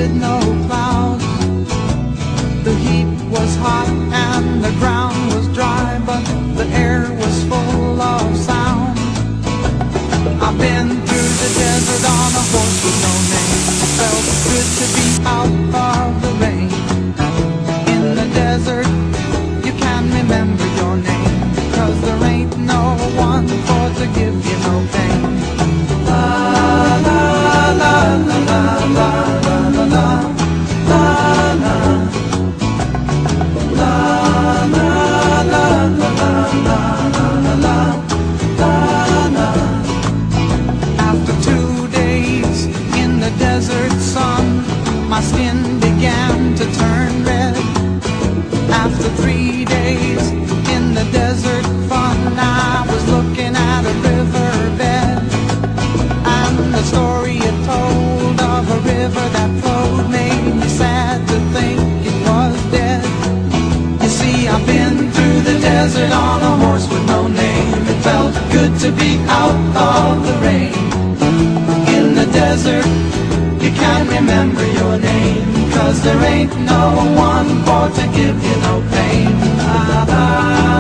with no clouds. The heat was hot and the ground was dry, but the air was full of sound. I've been through the desert on a horse with no name. It felt good to be out of the rain. In the desert, you can remember your name, 'cause there ain't no one for to give you no pain. La la la la la la la la la la la la la la la la. After 2 days in the desert sun, my skin began to turn red. After 3 days in the desert fun, I was looking at a riverbed, and the story it told of a river that flowed made me sad to think it was dead. You see, I've been through the desert on a horse with no name. It felt good to be out of the rain. In the desert, you can't remember your name, 'cause there ain't no one for to give you no pain. La, la.